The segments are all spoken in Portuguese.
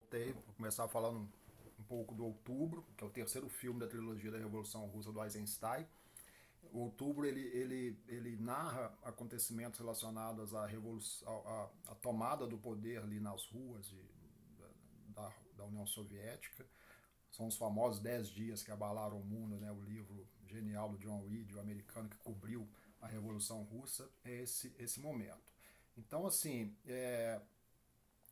voltei, vou começar falando um pouco do Outubro, que é o terceiro filme da trilogia da Revolução Russa do Eisenstein. O Outubro ele narra acontecimentos relacionados à revolução, à tomada do poder ali nas ruas da União Soviética. São os famosos 10 dias que abalaram o mundo, né? O livro genial do John Reed, o americano que cobriu a Revolução Russa, é esse momento. Então, assim,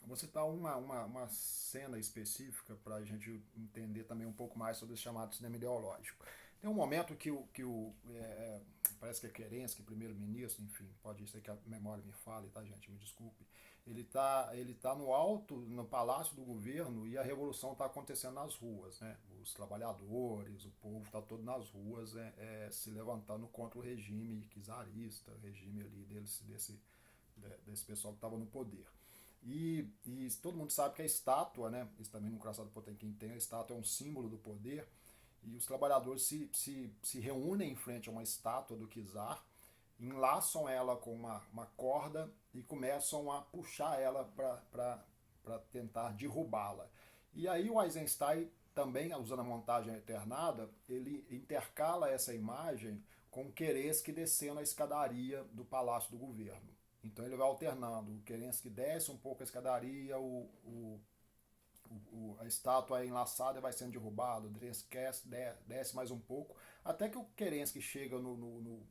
vou citar uma cena específica para a gente entender também um pouco mais sobre esse chamado cinema ideológico. Tem um momento parece que é Kerensky, primeiro-ministro, enfim, pode ser que a memória me fale, tá, gente? Me desculpe. Ele tá no alto, no palácio do governo, e a revolução está acontecendo nas ruas, né? Os trabalhadores, o povo está todo nas ruas, se levantando contra o regime czarista, o regime ali desse pessoal que estava no poder. E todo mundo sabe que a estátua, né? Isso também no Coração do Potemkin tem, a estátua é um símbolo do poder. E os trabalhadores se reúnem em frente a uma estátua do czar, enlaçam ela com uma corda e começam a puxar ela para tentar derrubá-la. E aí o Eisenstein, também usando a montagem alternada, ele intercala essa imagem com Kerensky descendo a escadaria do Palácio do Governo. Então ele vai alternando, o Kerensky desce um pouco a escadaria, a estátua é enlaçada e vai sendo derrubada, o Kerensky desce mais um pouco, até que o Kerensky chega no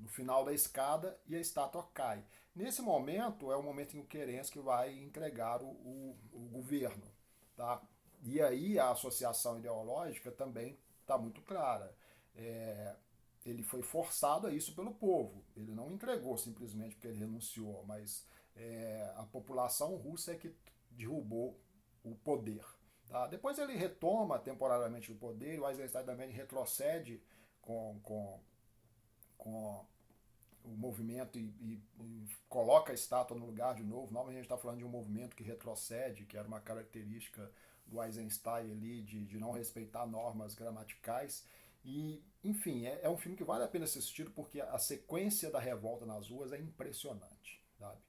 final da escada e a estátua cai. Nesse momento é o momento em que o Kerensky vai entregar o governo. Tá? E aí a associação ideológica também está muito clara. Ele foi forçado a isso pelo povo. Ele não entregou simplesmente porque ele renunciou, mas a população russa é que derrubou o poder. Tá? Depois ele retoma temporariamente o poder, o Eisenstein também retrocede com o movimento e coloca a estátua no lugar de novo. Novamente a gente está falando de um movimento que retrocede, que era uma característica do Eisenstein ali, de não respeitar normas gramaticais. E, enfim, é um filme que vale a pena ser assistido porque a sequência da revolta nas ruas é impressionante, sabe?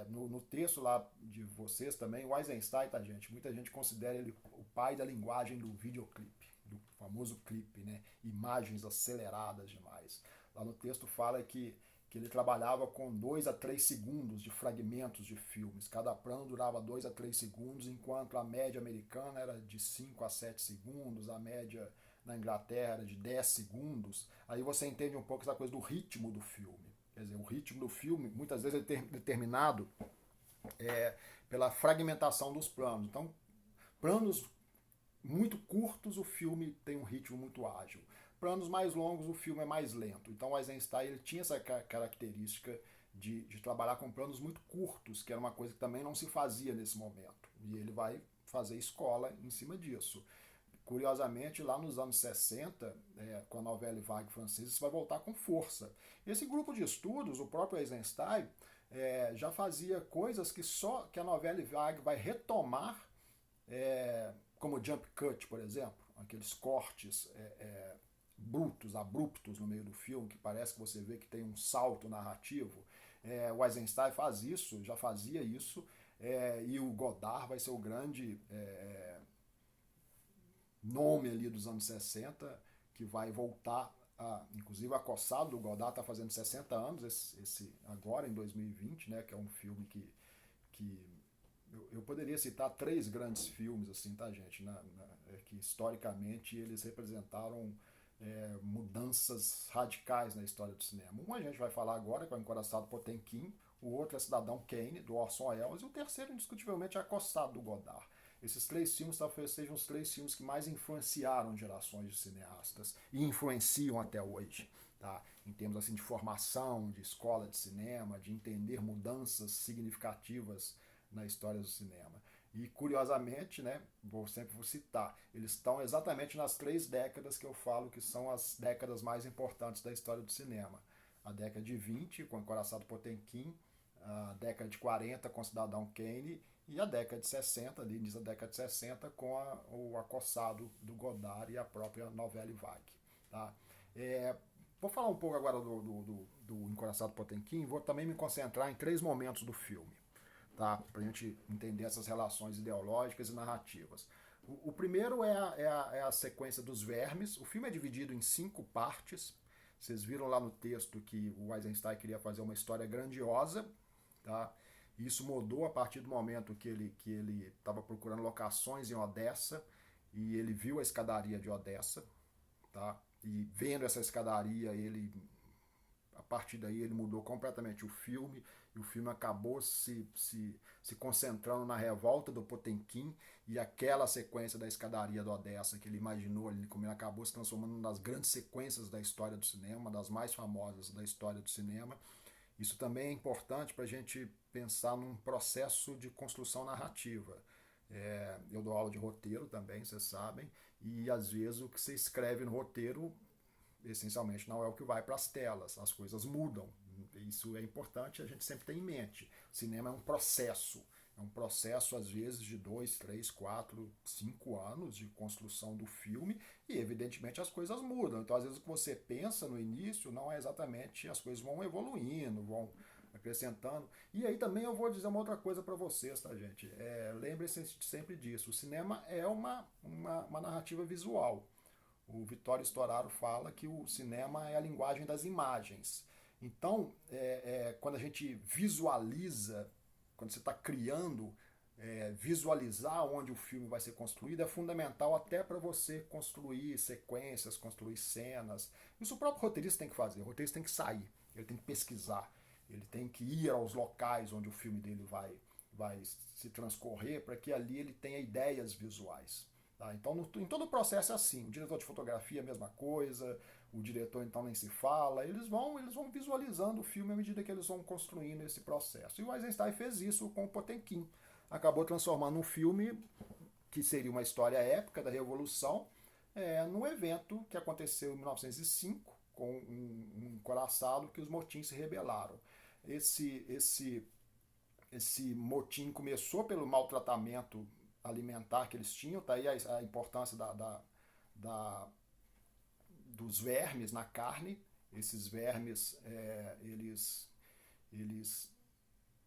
No texto lá de vocês também, o Eisenstein, tá, gente? Muita gente considera ele o pai da linguagem do videoclipe, do famoso clipe, né? Imagens aceleradas demais. Lá no texto fala que ele trabalhava com 2 a 3 segundos de fragmentos de filmes. Cada plano durava 2 a 3 segundos, enquanto a média americana era de 5 a 7 segundos, a média na Inglaterra era de 10 segundos. Aí você entende um pouco essa coisa do ritmo do filme. Quer dizer, o ritmo do filme muitas vezes é determinado pela fragmentação dos planos. Então, planos muito curtos, o filme tem um ritmo muito ágil. Planos mais longos, o filme é mais lento. Então, o Eisenstein ele tinha essa característica de trabalhar com planos muito curtos, que era uma coisa que também não se fazia nesse momento. E ele vai fazer escola em cima disso. Curiosamente, lá nos anos 60, com a Nouvelle Vague francesa, isso vai voltar com força. Esse grupo de estudos, o próprio Eisenstein, já fazia coisas que a Nouvelle Vague vai retomar, como jump cut, por exemplo, aqueles cortes brutos, abruptos no meio do filme, que parece que você vê que tem um salto narrativo. O Eisenstein faz isso, já fazia isso, e o Godard vai ser o grande nome ali dos anos 60, que vai voltar inclusive, Acossado, do Godard, está fazendo 60 anos, agora em 2020, né, que é um filme que eu poderia citar 3 grandes filmes, assim, tá, gente, que historicamente eles representaram mudanças radicais na história do cinema. Um a gente vai falar agora, que é o Encoraçado Potemkin, o outro é Cidadão Kane, do Orson Welles, e o terceiro, indiscutivelmente, é Acossado, do Godard. Esses 3 filmes talvez sejam os 3 filmes que mais influenciaram gerações de cineastas e influenciam até hoje, tá? Em termos assim, de formação, de escola de cinema, de entender mudanças significativas na história do cinema. E curiosamente, né, sempre vou citar, eles estão exatamente nas 3 décadas que eu falo que são as décadas mais importantes da história do cinema. A década de 20, com Encoraçado Potemkin, a década de 40 com Cidadão Kane e a década de 60, ali início da década de 60, com o Acossado do Godard e a própria Nouvelle Vague. Tá? Vou falar um pouco agora do Encoraçado Potemkin, vou também me concentrar em 3 momentos do filme. tá? Para a gente entender essas relações ideológicas e narrativas. O primeiro é a sequência dos vermes. O filme é dividido em 5 partes. Vocês viram lá no texto que o Eisenstein queria fazer uma história grandiosa, tá? Isso mudou a partir do momento que ele estava procurando locações em Odessa e ele viu a escadaria de Odessa, tá? E vendo essa escadaria, a partir daí ele mudou completamente o filme, e o filme acabou se concentrando na revolta do Potemkin, e aquela sequência da escadaria do Odessa que ele imaginou ali, como ele acabou se transformando uma das grandes sequências da história do cinema, uma das mais famosas da história do cinema. Isso também é importante para a gente pensar num processo de construção narrativa. Eu dou aula de roteiro também, vocês sabem, e às vezes o que você escreve no roteiro essencialmente não é o que vai para as telas, as coisas mudam. Isso é importante, a gente sempre tem em mente. O cinema é um processo às vezes de 2, 3, 4, 5 anos de construção do filme, e evidentemente as coisas mudam. Então às vezes o que você pensa no início não é exatamente, as coisas vão evoluindo, vão acrescentando. E aí também eu vou dizer uma outra coisa para vocês, tá, gente? Lembrem-se sempre disso, o cinema é uma narrativa visual. O Vittorio Storaro fala que o cinema é a linguagem das imagens. Então, quando a gente visualiza, quando você está criando, visualizar onde o filme vai ser construído é fundamental até para você construir sequências, construir cenas. Isso o próprio roteirista tem que fazer. O roteirista tem que sair, ele tem que pesquisar, ele tem que ir aos locais onde o filme dele vai se transcorrer para que ali ele tenha ideias visuais. Tá? Então, em todo o processo é assim. O diretor de fotografia é a mesma coisa, o diretor então nem se fala. Eles vão visualizando o filme à medida que eles vão construindo esse processo. E o Eisenstein fez isso com o Potemkin. Acabou transformando um filme que seria uma história épica da Revolução num evento que aconteceu em 1905, com um coraçado que os motins se rebelaram. Esse motim começou pelo maltratamento alimentar que eles tinham, tá aí a importância dos vermes na carne. Esses vermes, eles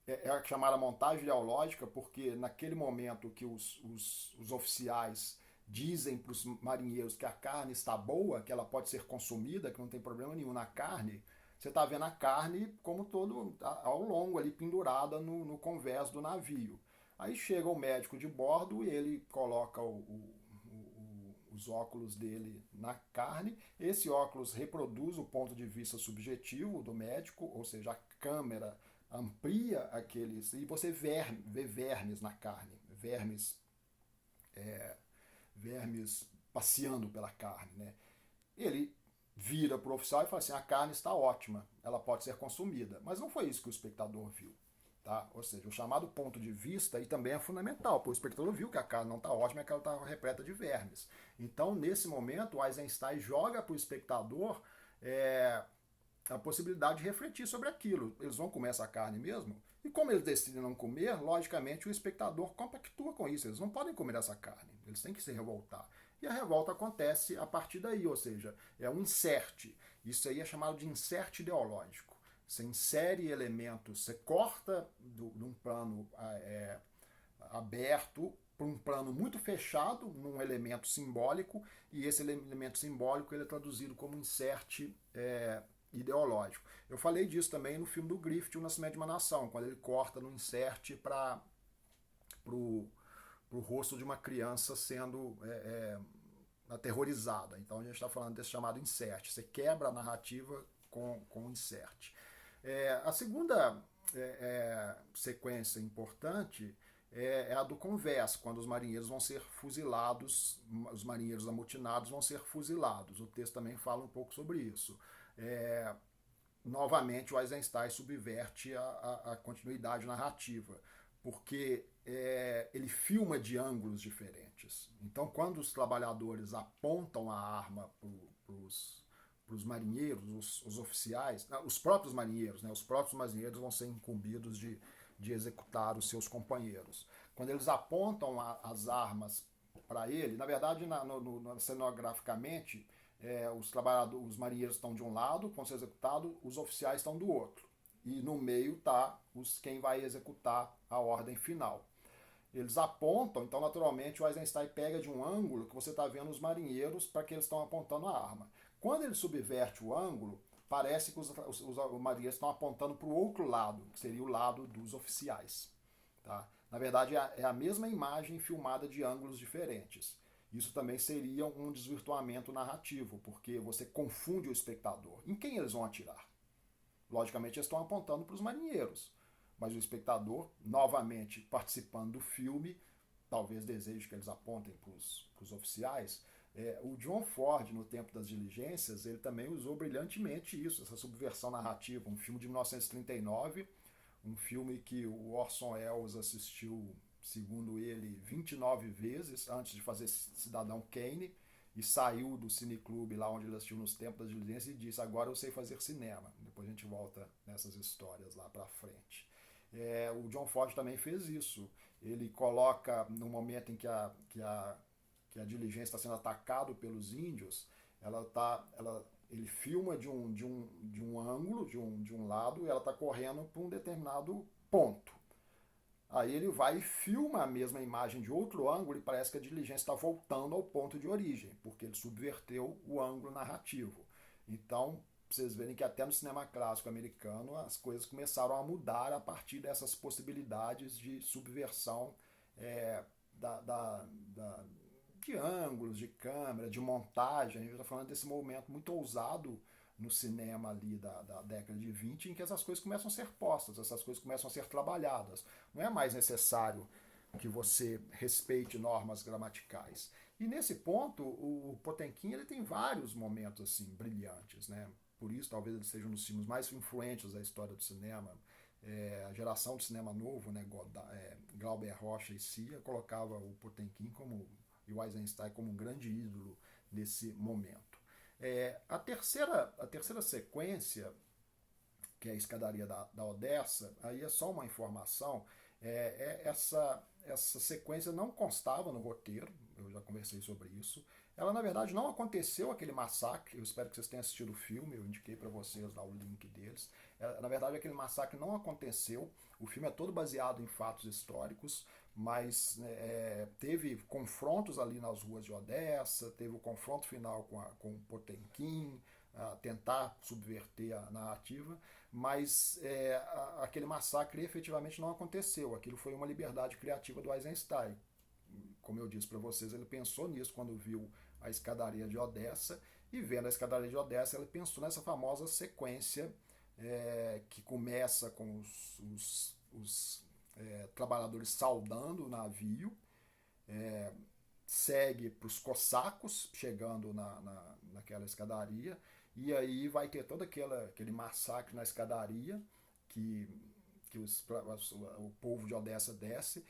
é chamada montagem ideológica, porque naquele momento que os oficiais dizem para os marinheiros que a carne está boa, que ela pode ser consumida, que não tem problema nenhum na carne, você está vendo a carne como todo ao longo ali pendurada no convés do navio. Aí chega o médico de bordo e ele coloca os óculos dele na carne. Esse óculos reproduz o ponto de vista subjetivo do médico, ou seja, a câmera amplia aqueles... E você vê vermes na carne, vermes passeando pela carne. Né? Ele vira para o oficial e fala assim, a carne está ótima, ela pode ser consumida. Mas não foi isso que o espectador viu. Tá? Ou seja, o chamado ponto de vista aí também é fundamental, porque o espectador viu que a carne não está ótima, é que ela está repleta de vermes. Então, nesse momento, o Eisenstein joga para o espectador a possibilidade de refletir sobre aquilo. Eles vão comer essa carne mesmo? E como eles decidem não comer, logicamente o espectador compactua com isso. Eles não podem comer essa carne, eles têm que se revoltar. E a revolta acontece a partir daí, ou seja, é um insert. Isso aí é chamado de insert ideológico. Você insere elementos, você corta de um plano aberto para um plano muito fechado, num elemento simbólico, e esse elemento simbólico ele é traduzido como insert ideológico. Eu falei disso também no filme do Griffith, O Nascimento de uma Nação, quando ele corta no insert para o rosto de uma criança sendo aterrorizada. Então a gente está falando desse chamado insert. Você quebra a narrativa com o insert. A segunda sequência importante é a do convés, quando os marinheiros vão ser fuzilados, os marinheiros amotinados vão ser fuzilados. O texto também fala um pouco sobre isso. Novamente, o Eisenstein subverte a continuidade narrativa, porque ele filma de ângulos diferentes. Então, quando os trabalhadores apontam a arma para os marinheiros, os oficiais, os próprios marinheiros, né, os próprios marinheiros vão ser incumbidos de executar os seus companheiros. Quando eles apontam as armas para ele, na verdade, cenograficamente, os marinheiros estão de um lado, vão ser executados, os oficiais estão do outro. e no meio está quem vai executar a ordem final. Eles apontam, então naturalmente o Eisenstein pega de um ângulo que você está vendo os marinheiros para que eles estão apontando a arma. Quando ele subverte o ângulo, parece que os marinheiros estão apontando para o outro lado, que seria o lado dos oficiais. Tá? Na verdade, é a mesma imagem filmada de ângulos diferentes. Isso também seria um desvirtuamento narrativo, porque você confunde o espectador. Em quem eles vão atirar? Logicamente, eles estão apontando para os marinheiros, mas o espectador, novamente participando do filme, talvez deseje que eles apontem para os oficiais. O John Ford, no Tempo das Diligências, ele também usou brilhantemente isso, essa subversão narrativa. Um filme de 1939, um filme que o Orson Welles assistiu, segundo ele, 29 vezes antes de fazer Cidadão Kane, e saiu do cineclube lá onde ele assistiu nos Tempos das Diligências e disse: agora eu sei fazer cinema. Depois a gente volta nessas histórias lá para frente. O John Ford também fez isso. Ele coloca, no momento em que a diligência está sendo atacado pelos índios, ele filma de um ângulo, de um lado, e ela está correndo para um determinado ponto. Aí ele vai e filma a mesma imagem de outro ângulo e parece que a diligência está voltando ao ponto de origem, porque ele subverteu o ângulo narrativo. Então, vocês verem que até no cinema clássico americano as coisas começaram a mudar a partir dessas possibilidades de subversão de ângulos, de câmera, de montagem. A gente está falando desse movimento muito ousado no cinema ali da década de 20, em que essas coisas começam a ser postas, essas coisas começam a ser trabalhadas. Não é mais necessário que você respeite normas gramaticais. E nesse ponto, o Potemkin ele tem vários momentos assim brilhantes, né? Por isso, talvez ele seja um dos filmes mais influentes da história do cinema. A geração do cinema novo, né, Glauber Rocha e Cia, colocava o Potemkin e o Eisenstein como um grande ídolo nesse momento. A terceira sequência, que é a escadaria da Odessa, aí é só uma informação, essa sequência não constava no roteiro, eu já conversei sobre isso. Ela, na verdade, não aconteceu aquele massacre, eu espero que vocês tenham assistido o filme, eu indiquei para vocês lá o link deles. Na verdade, aquele massacre não aconteceu, o filme é todo baseado em fatos históricos, mas teve confrontos ali nas ruas de Odessa, teve o confronto final com o Potemkin, tentar subverter a narrativa, mas aquele massacre efetivamente não aconteceu, aquilo foi uma liberdade criativa do Eisenstein. Como eu disse para vocês, ele pensou nisso quando viu a escadaria de Odessa, e vendo a escadaria de Odessa, ele pensou nessa famosa sequência que começa com os trabalhadores saudando o navio, segue para os cossacos chegando naquela escadaria, e aí vai ter todo aquele massacre na escadaria que o povo de Odessa desce,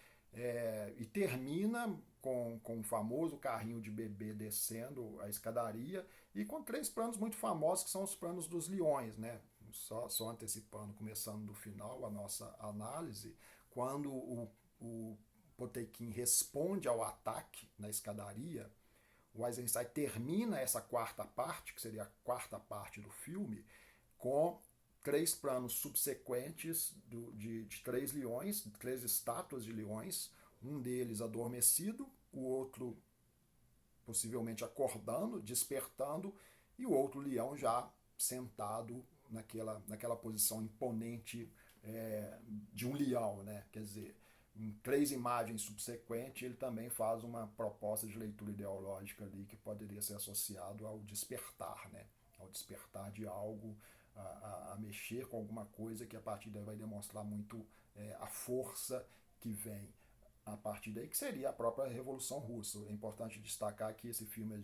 e termina com o famoso carrinho de bebê descendo a escadaria e com 3 planos muito famosos que são os planos dos leões, né? Só antecipando, começando do final a nossa análise, quando o Potemkin responde ao ataque na escadaria, o Eisenstein termina essa quarta parte, que seria a quarta parte do filme, com 3 planos subsequentes de 3 leões, 3 estátuas de leões, um deles adormecido, o outro possivelmente acordando, despertando, e o outro leão já sentado naquela posição imponente de um leão, né? Quer dizer, em 3 imagens subsequentes, ele também faz uma proposta de leitura ideológica ali que poderia ser associado ao despertar, né? Ao despertar de algo, a mexer com alguma coisa que a partir daí vai demonstrar muito a força que vem a partir daí, que seria a própria Revolução Russa. É importante destacar que esse filme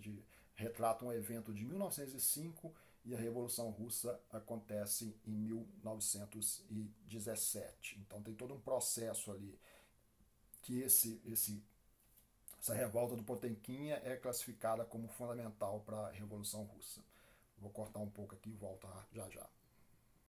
retrata um evento de 1905 e a Revolução Russa acontece em 1917. Então tem todo um processo ali que essa revolta do Potemkin é classificada como fundamental para a Revolução Russa. Vou cortar um pouco aqui e volto já já.